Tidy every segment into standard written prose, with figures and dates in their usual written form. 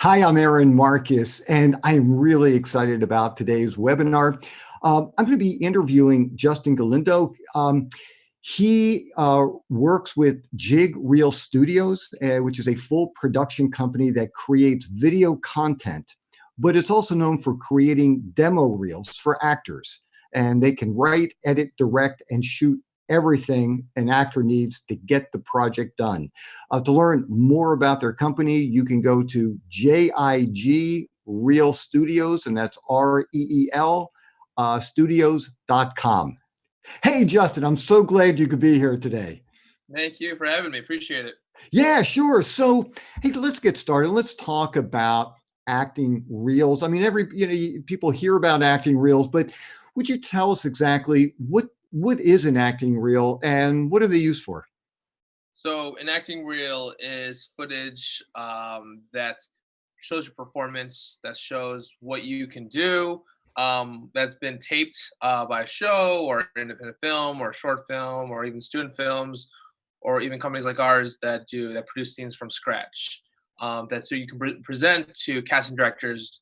Hi, I'm Aaron Marcus, and I'm really excited about today's webinar. I'm going to be interviewing Justin Galindo. He works with Jig Reel Studios, which is a full production company that creates video content, but it's also known for creating demo reels for actors. And they can write, edit, direct, and shoot everything an actor needs to get the project done. To learn more about their company, you can go to JIG Reel Studios, and that's REEL studios.com. Hey, Justin, I'm so glad you could be here today. Thank you for having me. Appreciate it. Yeah, sure. So, hey, let's get started. Let's talk about acting reels. I mean, people hear about acting reels, but would you tell us exactly what is an acting reel and what are they used for? So, an acting reel is footage that shows your performance, that shows what you can do, that's been taped by a show or independent film or short film or even student films or even companies like ours that produce scenes from scratch. That so you can present to casting directors,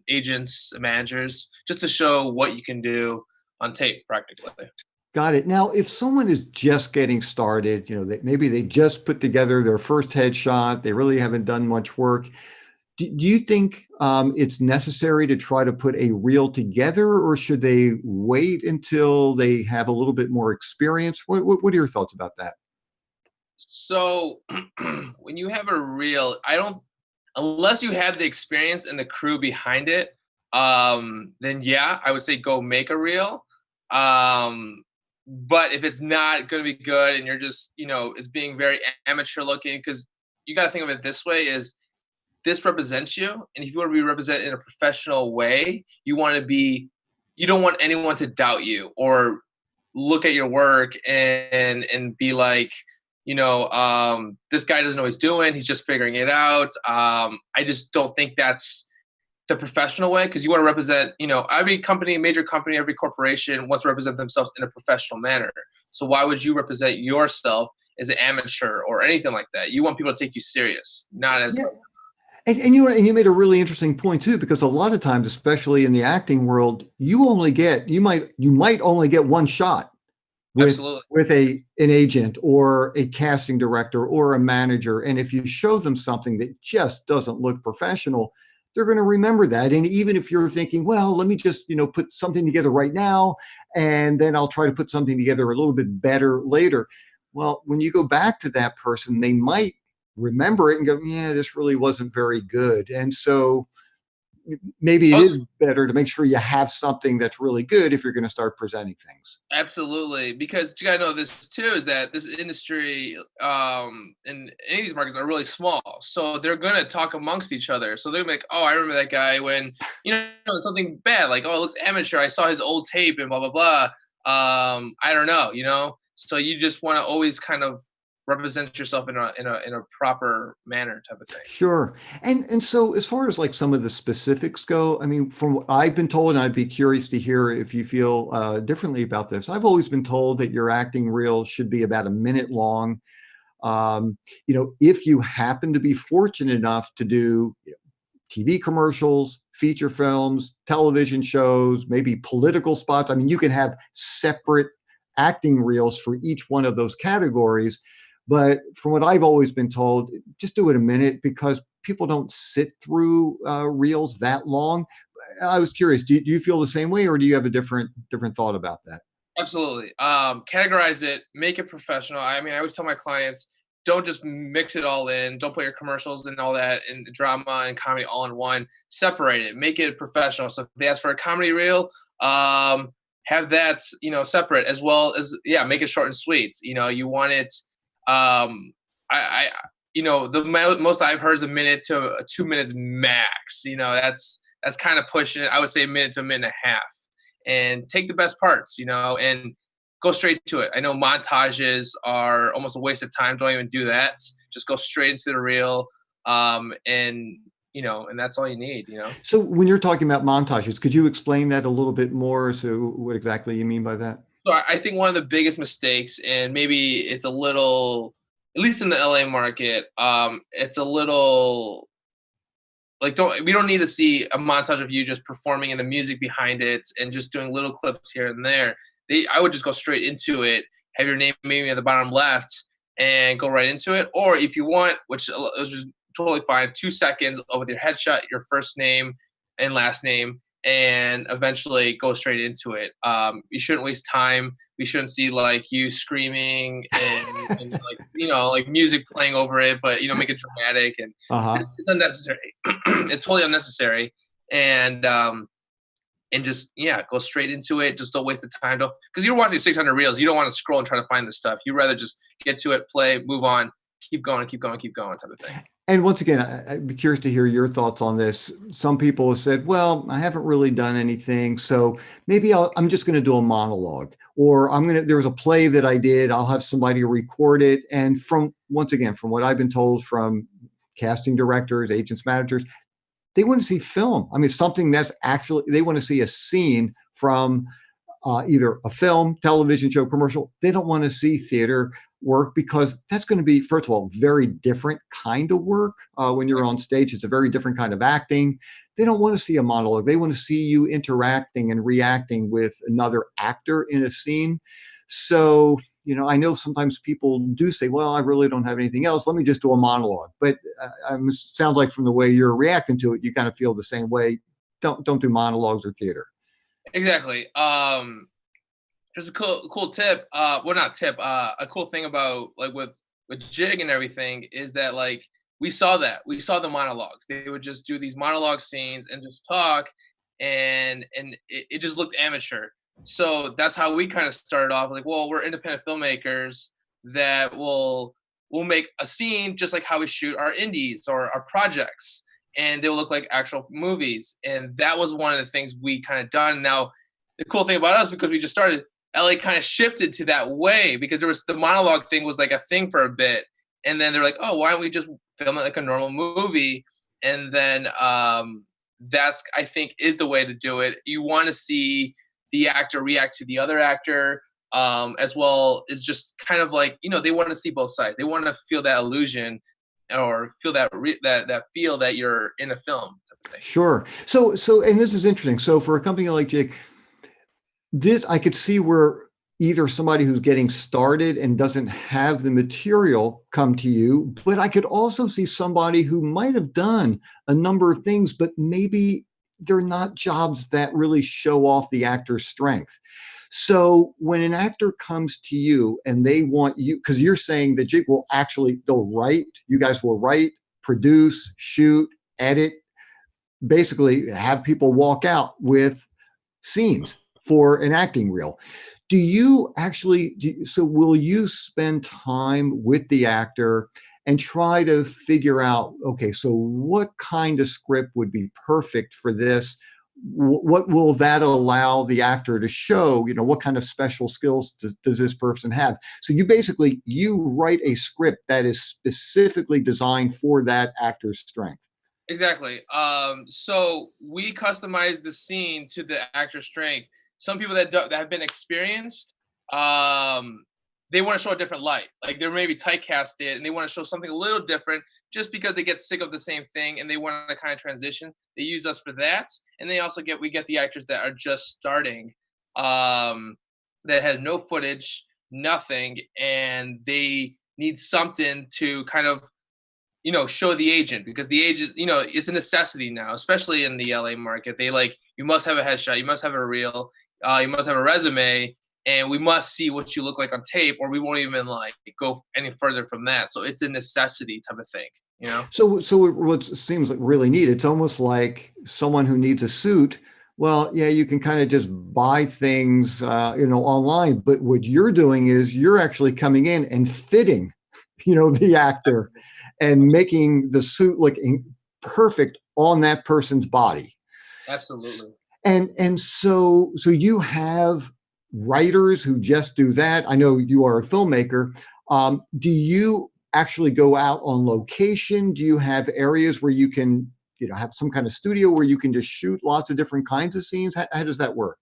agents, managers, just to show what you can do on tape, practically. Got it. Now, if someone is just getting started, maybe they just put together their first headshot, they really haven't done much work. Do you think it's necessary to try to put a reel together, or should they wait until they have a little bit more experience? What are your thoughts about that? So when you have a reel, I don't unless you have the experience and the crew behind it, then yeah, I would say go make a reel. Um, but if it's not going to be good and you're just, it's being very amateur looking, because you got to think of it this way: is this represents you, and if you want to be represented in a professional way, you don't want anyone to doubt you or look at your work and be like, this guy doesn't know what he's doing. He's just figuring it out. I just don't think that's the professional way, because you want to represent, every company, major company, every corporation wants to represent themselves in a professional manner. So why would you represent yourself as an amateur or anything like that? You want people to take you serious, not as Yeah. And you made a really interesting point too, because a lot of times, especially in the acting world, you might only get one shot with absolutely. an agent or a casting director or a manager. And if you show them something that just doesn't look professional, they're going to remember that. And even if you're thinking, well, let me just, put something together right now, and then I'll try to put something together a little bit better later. Well, when you go back to that person, they might remember it and go, yeah, this really wasn't very good. And so maybe it is better to make sure you have something that's really good if you're going to start presenting things. Absolutely, because you gotta know this too is that this industry and any of these markets are really small, so they're gonna talk amongst each other. So they're like, "Oh, I remember that guy when something bad, like, oh, it looks amateur. I saw his old tape and blah blah blah." I don't know. So you just want to always kind of represent yourself in a proper manner, type of thing. Sure. And so as far as like some of the specifics go, I mean, from what I've been told, and I'd be curious to hear if you feel differently about this. I've always been told that your acting reel should be about a minute long. If you happen to be fortunate enough to do TV commercials, feature films, television shows, maybe political spots. I mean, you can have separate acting reels for each one of those categories. But from what I've always been told, just do it a minute because people don't sit through reels that long. I was curious, do you feel the same way, or do you have a different thought about that? Absolutely. Categorize it, make it professional. I mean, I always tell my clients, don't just mix it all in. Don't put your commercials and all that and drama and comedy all in one. Separate it. Make it professional. So if they ask for a comedy reel, have that, separate, as well as, yeah, make it short and sweet. You want it, I the most I've heard is a minute to 2 minutes max. That's kind of pushing it. I would say a minute to a minute and a half, and take the best parts, and go straight to it. I know montages are almost a waste of time. Don't even do that. Just go straight into the reel, and that's all you need. So when you're talking about montages, could you explain that a little bit more? So what exactly you mean by that? So I think one of the biggest mistakes, and maybe it's a little at least in the LA market, it's a little like we don't need to see a montage of you just performing and the music behind it and just doing little clips here and there. I would just go straight into it, have your name maybe at the bottom left, and go right into it. Or if you want, which is just totally fine, 2 seconds with your headshot, your first name and last name, and eventually go straight into it. You shouldn't waste time. We shouldn't see like you screaming and like like music playing over it, but make it dramatic and Uh-huh. it's unnecessary. It's totally unnecessary, and just go straight into it. Just don't waste the time, don't because you're watching 600 reels. You don't want to scroll and try to find the stuff. You rather just get to it, play, move on, keep going, keep going, keep going, type of thing. And once again, I'd be curious to hear your thoughts on this. Some people have said, well, I haven't really done anything, so maybe I'm just going to do a monologue, or there was a play that I did, I'll have somebody record it. And once again, from what I've been told from casting directors, agents, managers, they want to see film. I mean, something that's actually, they want to see a scene from either a film, television show, commercial. They don't want to see theater work because that's going to be, first of all, very different kind of work. When you're on stage, it's a very different kind of acting. They don't want to see a monologue. They want to see you interacting and reacting with another actor in a scene. So, I know sometimes people do say, well, I really don't have anything else. Let me just do a monologue. But sounds like from the way you're reacting to it, you kind of feel the same way. Don't do monologues or theater. Exactly. There's a cool tip. Well, not tip. A cool thing about like with Jig and everything is that like we saw the monologues. They would just do these monologue scenes and just talk, and it just looked amateur. So that's how we kind of started off. Like, well, we're independent filmmakers that will make a scene just like how we shoot our indies or our projects, and they'll look like actual movies. And that was one of the things we kind of done. Now, the cool thing about us, because we just started, LA kind of shifted to that way because there was the monologue thing was like a thing for a bit, and then they're like, oh, why don't we just film it like a normal movie? And then that's, I think, is the way to do it. You want to see the actor react to the other actor, as well as just kind of like they want to see both sides. They want to feel that illusion or feel that that feel that you're in a film type of thing. Sure. So, and this is interesting. So for a company like Jig, this I could see where either somebody who's getting started and doesn't have the material come to you, but I could also see somebody who might have done a number of things, but maybe they're not jobs that really show off the actor's strength. So when an actor comes to you and they want you, because you're saying that Jig will actually, you guys will write, produce, shoot, edit, basically have people walk out with scenes for an acting reel. Do you actually, so will you spend time with the actor and try to figure out, okay, so what kind of script would be perfect for this? What will that allow the actor to show? What kind of special skills does this person have? So you write a script that is specifically designed for that actor's strength. Exactly. So we customize the scene to the actor's strength. Some people that have been experienced, they want to show a different light. Like they're maybe typecasted and they want to show something a little different just because they get sick of the same thing and they want to kind of transition. They use us for that. And they also we get the actors that are just starting, that had no footage, nothing, and they need something to kind of show the agent, because the agent, it's a necessity now, especially in the LA market. They you must have a headshot, you must have a reel, you must have a resume, and we must see what you look like on tape, or we won't even go any further from that. So it's a necessity type of thing, So what seems like really neat, it's almost like someone who needs a suit. Well, yeah, you can kind of just buy things, online, but what you're doing is you're actually coming in and fitting, the actor and making the suit look perfect on that person's body. Absolutely. And so you have writers who just do that. I know you are a filmmaker. Do you actually go out on location? Do you have areas where you can, have some kind of studio where you can just shoot lots of different kinds of scenes? How does that work?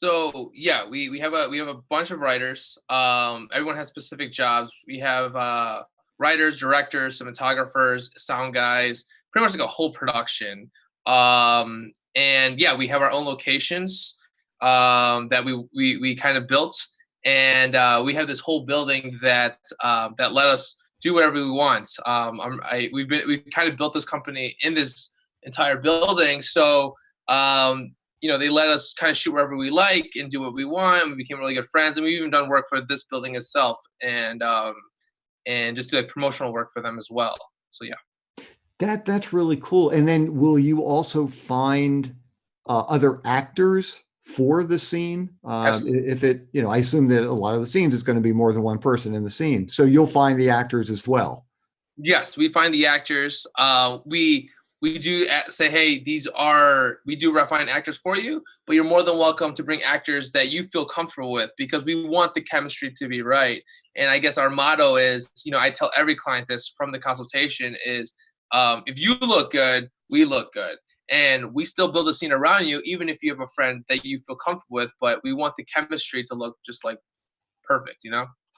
So yeah, we have a bunch of writers. Everyone has specific jobs. We have writers, directors, cinematographers, sound guys, pretty much like a whole production. And yeah, we have our own locations that we kind of built, and we have this whole building that that let us do whatever we want. We've kind of built this company in this entire building, so they let us kind of shoot wherever we like and do what we want. We became really good friends, and we've even done work for this building itself, and just do like promotional work for them as well. So yeah. That's really cool. And then will you also find other actors for the scene? Absolutely. If it, I assume that a lot of the scenes is going to be more than one person in the scene. So you'll find the actors as well. Yes, we find the actors. We do say, hey, we do find actors for you, but you're more than welcome to bring actors that you feel comfortable with, because we want the chemistry to be right. And I guess our motto is, I tell every client this from the consultation is, if you look good, we look good. And we still build a scene around you, even if you have a friend that you feel comfortable with, but we want the chemistry to look just like perfect,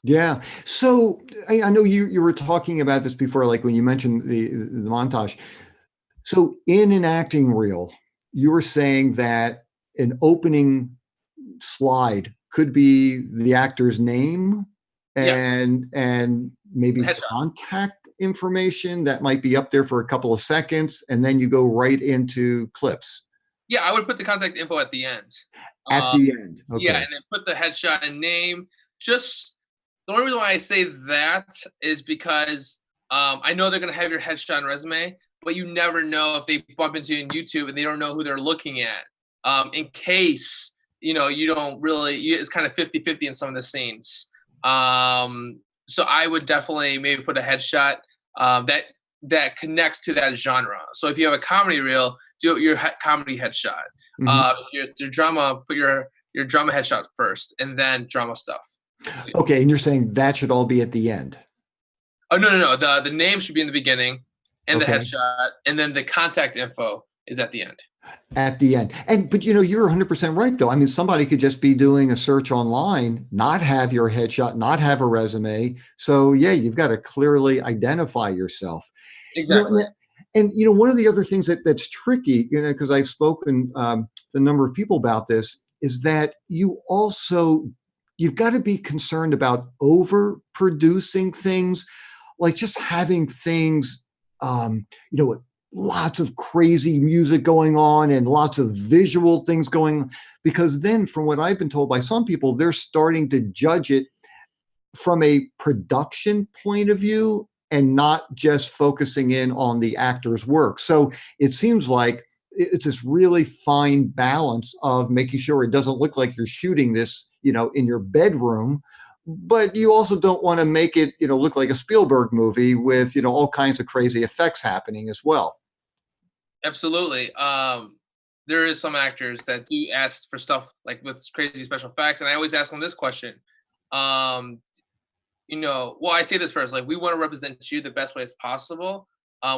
Yeah. So I know you were talking about this before, like when you mentioned the montage. So in an acting reel, you were saying that an opening slide could be the actor's name Yes. and maybe Headshot. contact information that might be up there for a couple of seconds, and then you go right into clips Yeah, I would put the contact info at the end. at Um, the end. yeah, Okay. and then put the headshot and name. Just the only reason why I say that is because I know they're gonna have your headshot and resume, but you never know if they bump into you on YouTube and they don't know who they're looking at. In case you don't really, it's kind of 50-50 in some of the scenes. So I would definitely maybe put a headshot that connects to that genre. So if you have a comedy reel, do your comedy headshot. Mhm. If your drama, put your drama headshot first, and then drama stuff. So, yeah. Okay, and you're saying that should all be at the end. Oh no. The name should be in the beginning, and the Okay. headshot, and then the contact info is at the end. At the end. And but you're 100% right though. I mean, somebody could just be doing a search online, not have your headshot, not have a resume. So yeah, you've got to clearly identify yourself. You know, Exactly. one of the other things that's tricky, because I've spoken to a number of people about this, is that you've got to be concerned about overproducing things, like just having things, with lots of crazy music going on and lots of visual things going on. Because then, from what I've been told by some people, they're starting to judge it from a production point of view and not just focusing in on the actor's work. So it seems like it's this really fine balance of making sure it doesn't look like you're shooting this, in your bedroom, but you also don't want to make it, look like a Spielberg movie with, all kinds of crazy effects happening as well. Absolutely. There is some actors that do ask for stuff like with crazy special effects, and I always ask them this question. Um, well, I say this first, like we want to represent you the best way as possible.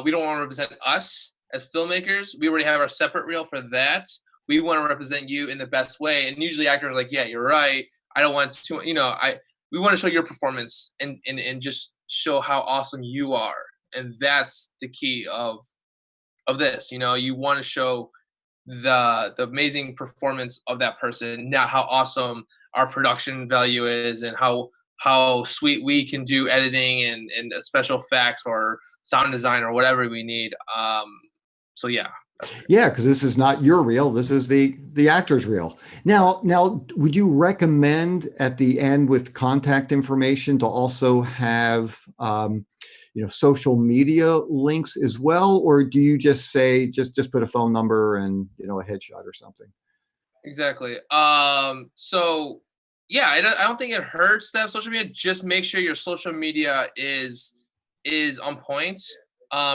We don't want to represent us as filmmakers. We already have our separate reel for that. We want to represent you in the best way. And usually actors are like, yeah, you're right. I don't want to, we want to show your performance and just show how awesome you are. And that's the key of this. You want to show the amazing performance of that person, not how awesome our production value is and how sweet we can do editing and special effects or sound design or whatever we need. So yeah. Yeah, because this is not your reel. This is the actor's reel. Now, would you recommend at the end with contact information to also have social media links as well, or do you just say just put a phone number and a headshot or something? Exactly. So yeah, I don't think it hurts to have social media. Just make sure your social media is on point.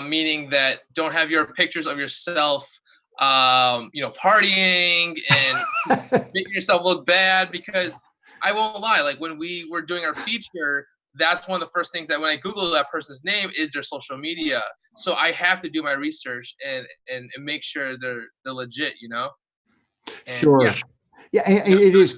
Meaning that don't have your pictures of yourself, partying and making yourself look bad, because I won't lie. Like when we were doing our feature, that's one of the first things that when I Google that person's name is their social media. So I have to do my research and make sure they're legit. And yeah, Sure. Yeah, yeah. it is.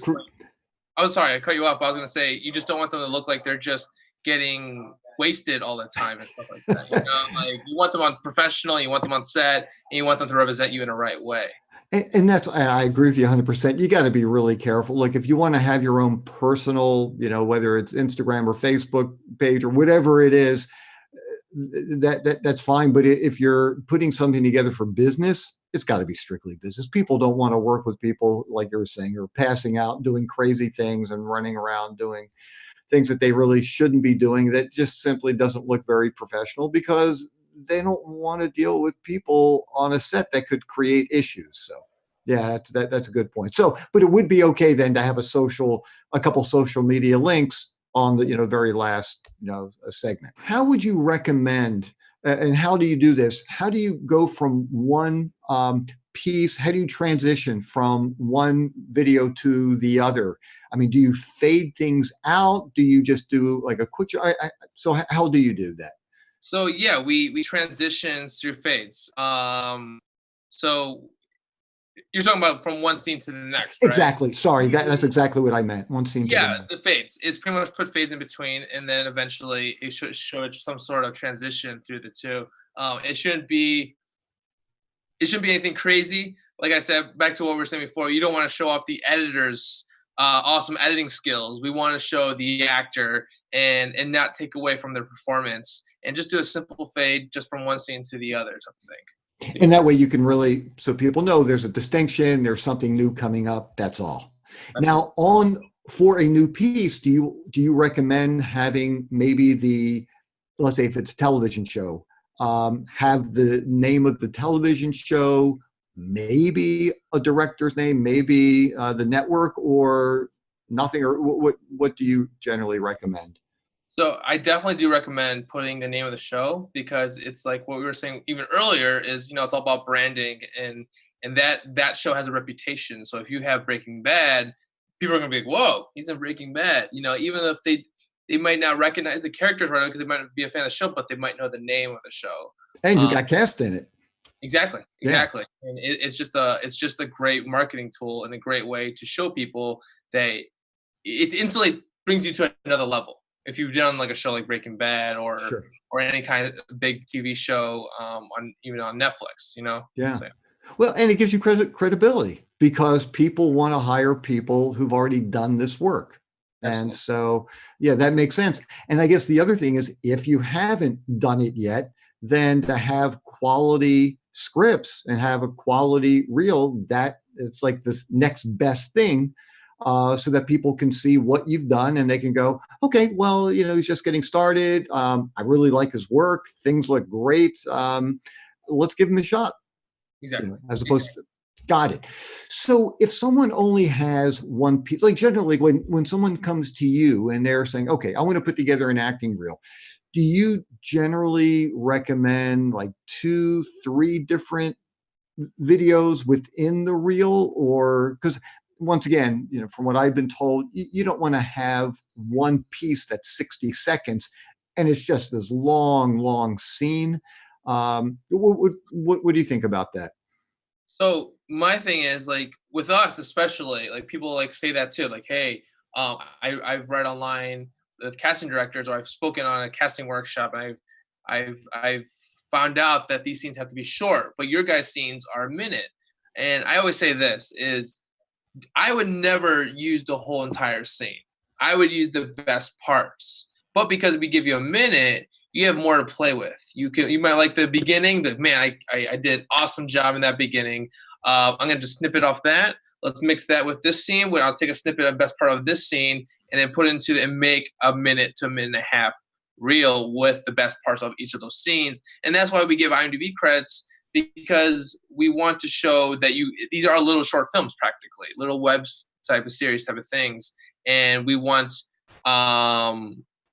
Oh, sorry, I cut you off. I was gonna say you just don't want them to look like they're just getting wasted all the time and stuff like that. You know, like you want them on professional, you want them on set, and you want them to represent you in a right way. And that's, and I agree with you 100%. You got to be really careful. Like if you want to have your own personal, whether it's Instagram or Facebook page or whatever it is, that's fine. But if you're putting something together for business, it's got to be strictly business. People don't want to work with people like you were saying, who are passing out, doing crazy things and running around doing things that they really shouldn't be doing. That just simply doesn't look very professional, because they don't want to deal with people on a set that could create issues. So yeah, that's a good point. So, but it would be okay then to have a couple social media links on the, very last, segment. How would you recommend, and how do you do this? How do you go from one piece? How do you transition from one video to the other? I mean, do you fade things out? Do you just do like a quick, so how do you do that? So yeah, we transition through fades. So you're talking about from one scene to the next, right? Exactly. Sorry, that's exactly what I meant. One scene to the Yeah, next. the fades. It's pretty much put fades in between, and then eventually it should show some sort of transition through the two. It shouldn't be anything crazy. Like I said, back to what we were saying before, you don't want to show off the editor's awesome editing skills. We want to show the actor and not take away from their performance, and just do a simple fade just from one scene to the other type of thing. And that way you can really, so people know there's a distinction, there's something new coming up. That's all. Now, for a new piece, do you recommend having maybe let's say if it's a television show, have the name of the television show, maybe a director's name, maybe the network, or nothing? Or what do you generally recommend? So I definitely do recommend putting the name of the show, because it's like what we were saying even earlier is, it's all about branding, and that show has a reputation. So if you have Breaking Bad, people are gonna be like, whoa, he's in Breaking Bad. Even if they might not recognize the characters right now because they might not be a fan of the show, but they might know the name of the show. And you got cast in it. Exactly. Yeah. And it's just a great marketing tool and a great way to show people that it instantly brings you to another level. If you've done like a show like Breaking Bad or Sure. or any kind of big TV show even on Netflix, Yeah. So, Well, and it gives you credibility, because people want to hire people who've already done this work. Absolutely. And so, yeah, that makes sense. And I guess the other thing is, if you haven't done it yet, then to have quality scripts and have a quality reel, that it's like this next best thing, so that people can see what you've done and they can go, okay, well, he's just getting started. I really like his work. Things look great. Let's give him a shot. Exactly. As opposed to, got it. So if someone only has one piece, like generally when someone comes to you and they're saying, okay, I want to put together an acting reel, do you generally recommend like 2, 3 different videos within the reel? Or because once again, from what I've been told, you don't want to have one piece that's 60 seconds and it's just this long scene. What do you think about that? So my thing is, like, with us especially, like, people like say that too, like, hey, I've read online with casting directors, or I've spoken on a casting workshop, and I've found out that these scenes have to be short, but your guys' scenes are a minute. And I always say this is, I would never use the whole entire scene. I would use the best parts. But because we give you a minute, you have more to play with. You might like the beginning, but man, I did an awesome job in that beginning. I'm gonna just snip it off that. Let's mix that with this scene. Where I'll take a snippet of the best part of this scene and then put it into and make a minute to a minute and a half reel with the best parts of each of those scenes. And that's why we give IMDb credits, because we want to show that these are little short films, practically little webs type of series type of things. And we want,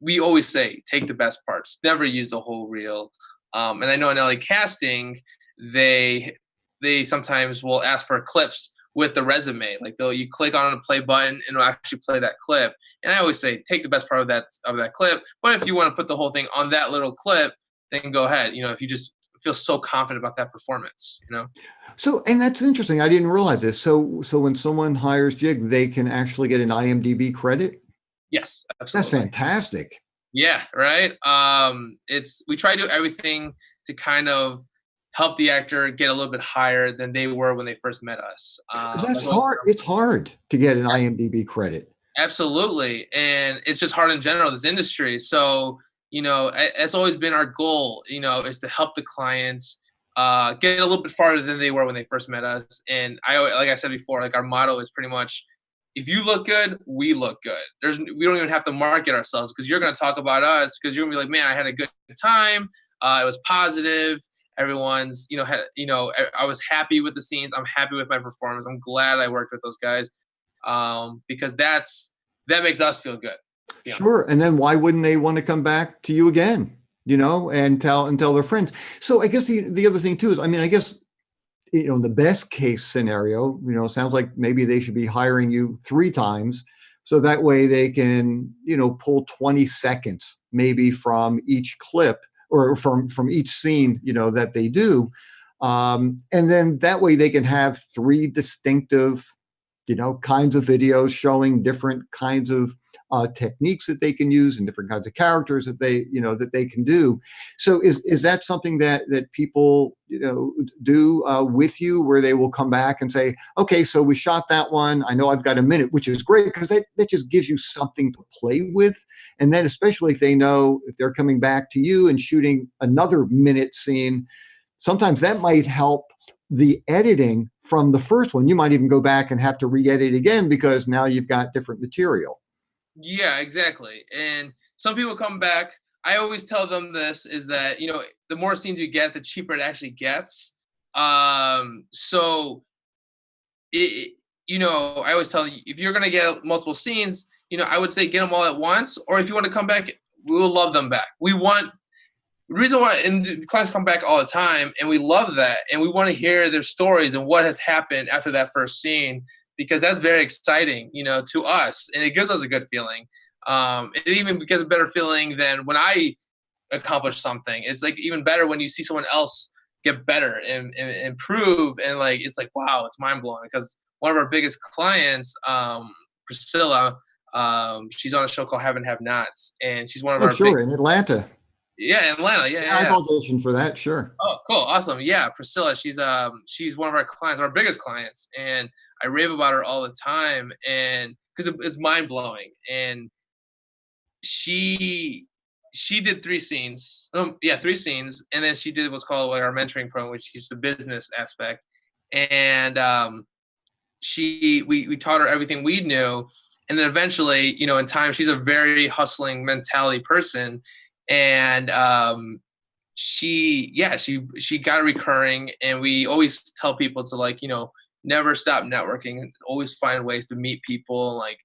we always say, take the best parts, never use the whole reel. And I know in LA Casting, they sometimes will ask for clips with the resume. Like you click on a play button and it'll actually play that clip. And I always say, take the best part of that clip. But if you want to put the whole thing on that little clip, then go ahead. If you just feel so confident about that performance, So, and that's interesting. I didn't realize this. So when someone hires Jig, they can actually get an IMDb credit? Yes, absolutely. That's fantastic. Yeah, right. It's we try to do everything to kind of help the actor get a little bit higher than they were when they first met us. 'Cause that's That's always hard. It's hard to get an IMDb credit. absolutely, and it's just hard in general this industry. So it's always been our goal. Is to help the clients get a little bit farther than they were when they first met us. And like I said before, like our motto is pretty much, if you look good, we look good. We don't even have to market ourselves because you're going to talk about us because you're going to be like, man, I had a good time. It was positive. Everyone's, I was happy with the scenes. I'm happy with my performance. I'm glad I worked with those guys because that makes us feel good. Sure. And then why wouldn't they want to come back to you again, and tell their friends? So I guess the other thing too is, I mean, I guess, the best case scenario, sounds like maybe they should be hiring you 3 times. So that way they can, pull 20 seconds maybe from each clip or from each scene, that they do. And then that way they can have 3 distinctive, kinds of videos showing different kinds of techniques that they can use and different kinds of characters that they can do. So is that something that people do with you, where they will come back and say, okay, so we shot that one. I know I've got a minute, which is great because that just gives you something to play with. And then especially if they know if they're coming back to you and shooting another minute scene, sometimes that might help the editing from the first one. You might even go back and have to re-edit again because now you've got different material. Yeah, exactly. And some people come back. I always tell them this is that, the more scenes you get, the cheaper it actually gets. So I always tell you, if you're going to get multiple scenes, I would say get them all at once. Or if you want to come back, we will love them back. The reason why, and the clients come back all the time, and we love that, and we want to hear their stories and what has happened after that first scene, because that's very exciting, to us, and it gives us a good feeling. It even gives a better feeling than when I accomplish something. It's like even better when you see someone else get better and improve, and like it's like wow, it's mind blowing. Because one of our biggest clients, Priscilla, she's on a show called Have and Have Nots, and she's one of Oh, our big. sure. In Atlanta. Yeah, Atlanta. Yeah, Yeah, yeah, I've yeah. auditioned for that. Sure. Oh, cool, awesome. Yeah, Priscilla. She's one of our clients, our biggest clients, and I rave about her all the time, and because it's mind blowing. And she she did 3 scenes. Yeah, 3 scenes, and then she did what's called like our mentoring program, which is the business aspect. And we taught her everything we knew, and then eventually, in time, she's a very hustling mentality person, and she got a recurring. And we always tell people to like never stop networking and always find ways to meet people, like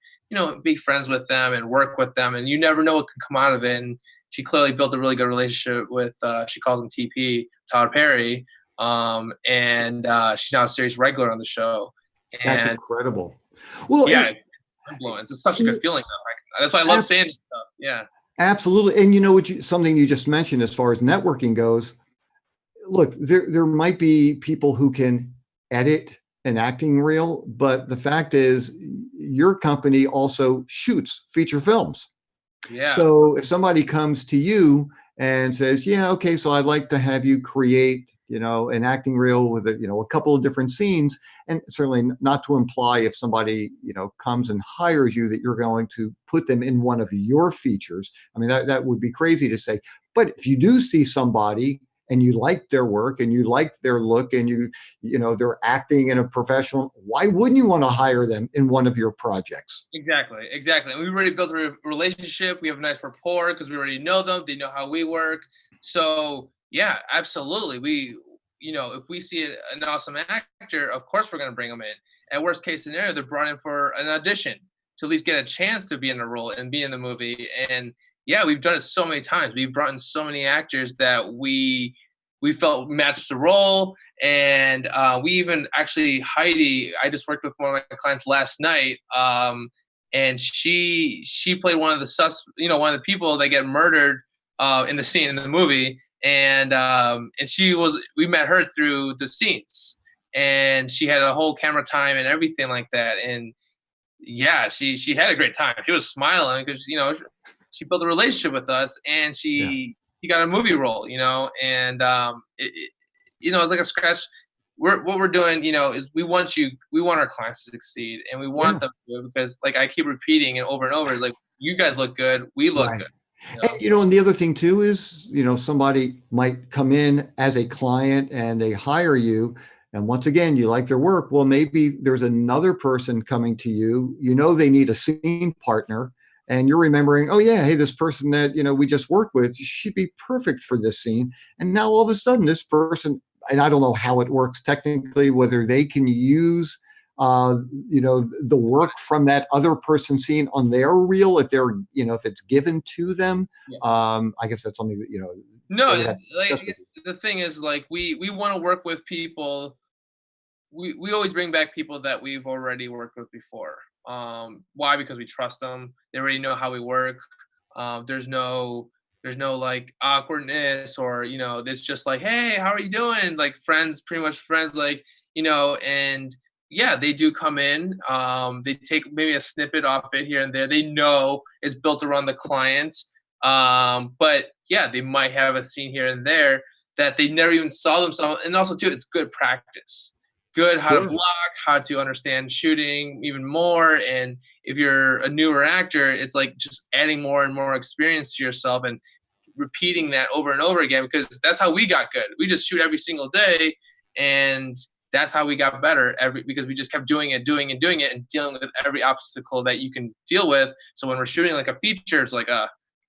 be friends with them and work with them, and you never know what can come out of it. And she clearly built a really good relationship with she calls him TP, Tyler Perry, and she's now a series regular on the show. That's And incredible. Well, yeah, it's influence. It's such a good feeling though. That's why I love saying this stuff. Yeah. absolutely. And something you just mentioned as far as networking goes. Look, there might be people who can edit an acting reel, but the fact is, your company also shoots feature films. Yeah. So if somebody comes to you and says, "Yeah, okay, so I'd like to have you create, an acting reel with a couple of different scenes," and certainly not to imply if somebody, comes and hires you that you're going to put them in one of your features. I mean, that would be crazy to say. But if you do see somebody and you like their work and you like their look and they're acting in a professional, why wouldn't you want to hire them in one of your projects? Exactly, exactly. And we already built a relationship. We have a nice rapport because we already know them. They know how we work. So yeah, absolutely. If we see an awesome actor, of course we're going to bring them in. At worst case scenario, they're brought in for an audition to at least get a chance to be in the role and be in the movie. And yeah, we've done it so many times. We've brought in so many actors that we felt matched the role. And we even actually, Heidi, I just worked with one of my clients last night, and she played one of one of the people that get murdered in the scene in the movie. And we met her through the scenes, and she had a whole camera time and everything like that. And yeah, she had a great time. She was smiling because she built a relationship with us, and Yeah. she got a movie role, and it's like a scratch. What we're doing, is we want our clients to succeed, and we want Yeah. them to, because like I keep repeating and over is like, you guys look good, we look Right. good, you And, know. and the other thing too is, somebody might come in as a client and they hire you. And once again, you like their work. Well, maybe there's another person coming to you, they need a scene partner. And you're remembering, oh yeah, hey, this person that, we just worked with, she'd be perfect for this scene. And now all of a sudden this person, and I don't know how it works technically, whether they can use uh, the work from that other person scene on their reel if they're, if it's given to them. Yeah. I guess that's something that, No, they would have to discuss with like you. the thing is, like, we want to work with people. We always bring back people that we've already worked with before. Why? Because we trust them. They already know how we work. There's no like awkwardness, or it's just like, hey, how are you doing? Like friends, pretty much friends, like, and yeah, they do come in. They take maybe a snippet off it here and there. They know it's built around the clients. But yeah, they might have a scene here and there that they never even saw themselves. And also too, it's good practice. Good how to Sure. block, how to understand shooting even more. And if you're a newer actor, it's like just adding more and more experience to yourself and repeating that over and over again, because that's how we got good. We just shoot every single day, and that's how we got better because we just kept doing it, doing and doing it, and dealing with every obstacle that you can deal with. So when we're shooting like a feature, it's like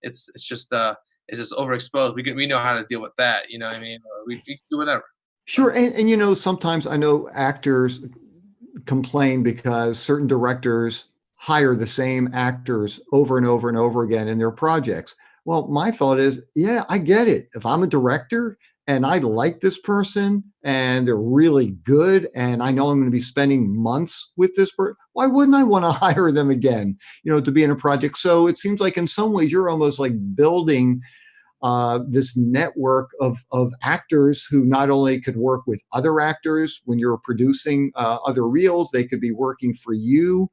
it's just overexposed. We know how to deal with that. You know what I mean? Or we do whatever. Sure. And sometimes I know actors complain because certain directors hire the same actors over and over and over again in their projects. Well, my thought is, yeah, I get it. If I'm a director and I like this person and they're really good and I know I'm going to be spending months with this person, why wouldn't I want to hire them again, to be in a project? So it seems like in some ways you're almost like building this network of actors who not only could work with other actors when you're producing other reels, they could be working for you,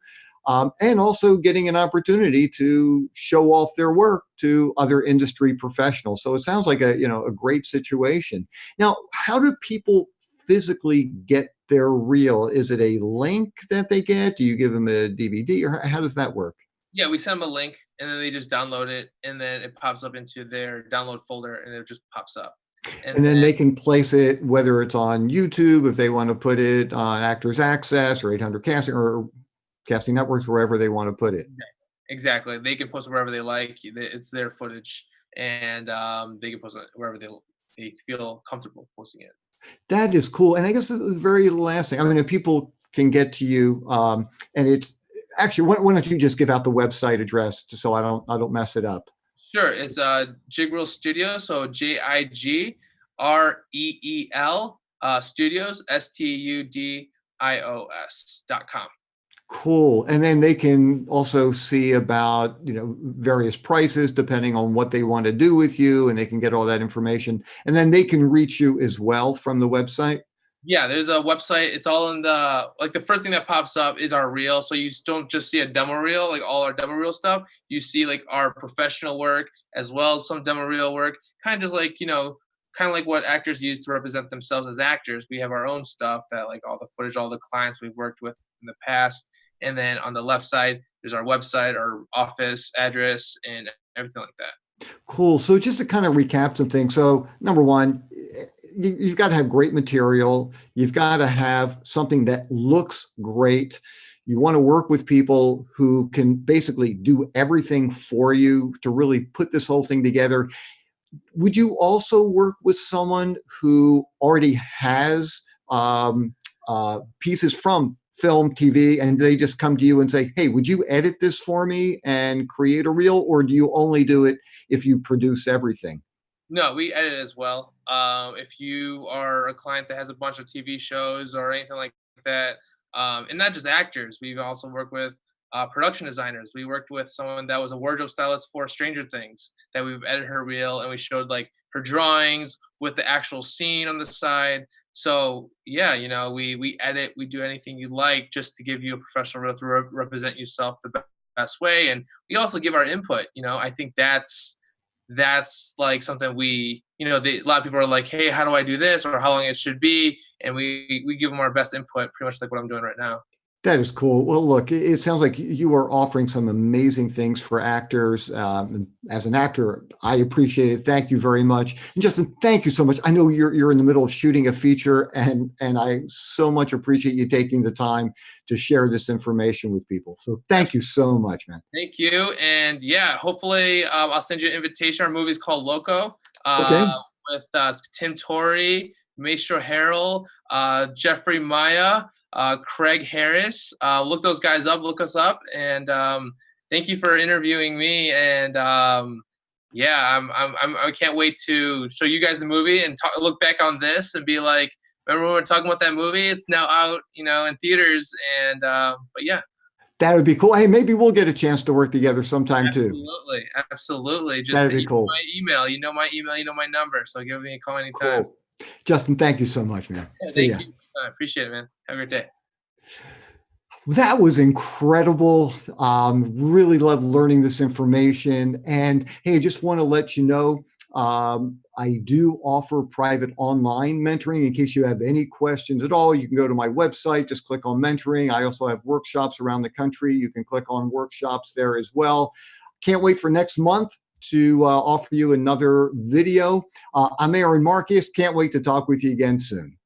and also getting an opportunity to show off their work to other industry professionals. So it sounds like a great situation. Now, how do people physically get their reel? Is it a link that they get? Do you give them a DVD, or how does that work? Yeah, we send them a link, and then they just download it, and then it pops up into their download folder, and it just pops up. And And then then they can place it, whether it's on YouTube, if they want to put it on Actors Access or 800 Casting or Casting Networks, wherever they want to put it. exactly, they can post it wherever they like. It's their footage, and they can post it wherever they feel comfortable posting it. That is cool. And I guess the very last thing, I mean, if people can get to you, and it's actually, why don't you just give out the website address so I don't mess it up? Sure, it's Jigreel Studios, so JIGREEL Studios STUDIOS.com. Cool. And then they can also see about, various prices depending on what they want to do with you, and they can get all that information. And then they can reach you as well from the website. Yeah, there's a website. It's all in the first thing that pops up is our reel. So you don't just see a demo reel, like all our demo reel stuff. You see like our professional work as well as some demo reel work. Kind of just like, kind of like what actors use to represent themselves as actors. We have our own stuff that like all the footage, all the clients we've worked with in the past. And then on the left side, there's our website, our office address, and everything like that. Cool. So just to kind of recap some things. So number one, you've got to have great material. You've got to have something that looks great. You want to work with people who can basically do everything for you to really put this whole thing together. Would you also work with someone who already has pieces from film, TV, and they just come to you and say, hey, would you edit this for me and create a reel? Or do you only do it if you produce everything? No, we edit as well. If you are a client that has a bunch of TV shows or anything like that, and not just actors, we've also worked with production designers. We worked with someone that was a wardrobe stylist for Stranger Things that we've edited her reel, and we showed like her drawings with the actual scene on the side. So yeah, we edit, we do anything you like just to give you a professional reel to represent yourself the best way, and we also give our input. I think that's like something we, a lot of people are like, hey, how do I do this, or how long it should be, and we give them our best input, pretty much like what I'm doing right now. That is cool. Well, look, it sounds like you are offering some amazing things for actors. As an actor, I appreciate it. Thank you very much. And Justin, thank you so much. I know you're in the middle of shooting a feature, and I so much appreciate you taking the time to share this information with people. So thank you so much, man. Thank you, and yeah, hopefully I'll send you an invitation. Our movie's called Loco, Okay. with Tim Torrey, Maestro Harrell, Jeffrey Maya, Craig Harris. Look those guys up. Look us up. And thank you for interviewing me. And yeah, I can't wait to show you guys the movie and look back on this and be like, remember when we were talking about that movie? It's now out, in theaters. And but yeah. That would be cool. Hey, maybe we'll get a chance to work together sometime too. Absolutely, absolutely. Just That'd be cool. my email. You know my email. You know my number. So give me a call anytime. Cool. Justin, thank you so much, man. Yeah, See ya. thank you. I appreciate it, man. Have a great day. That was incredible. Really love learning this information. And hey, I just want to let you know, I do offer private online mentoring. In case you have any questions at all, you can go to my website, just click on mentoring. I also have workshops around the country. You can click on workshops there as well. Can't wait for next month to offer you another video. I'm Aaron Marcus. Can't wait to talk with you again soon.